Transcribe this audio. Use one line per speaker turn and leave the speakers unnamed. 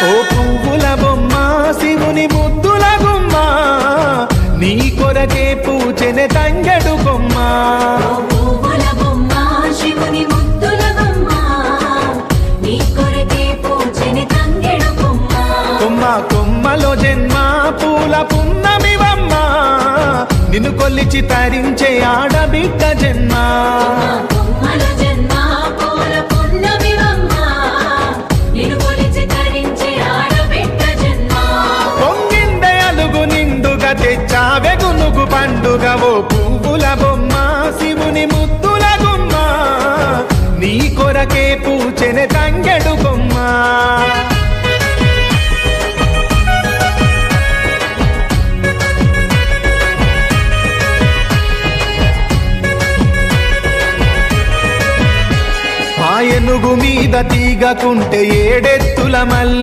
ఓ పువ్వుల బొమ్మ శివుని ముద్దుల గుమ్మ నీ కొరకే పూచెనే తంగెడు కొమ్మ కొమ్మ కొమ్మలో జన్మ పూల పున్నమివమ్మ నిన్ను కొల్లిచి తరించే ఆడబిడ్డ జన్మ పొంగిందే అలుగు నిండుగా తెచ్చావె గునుగు పండుగ ఓ పువ్వుల బొమ్మ శివుని ముద్దుల గుమ్మ నీ కొరకే పూచెనే తంగెడు కొమ్మ ఏనుగు మీద తీగకుంటే ఏడెత్తుల మల్లి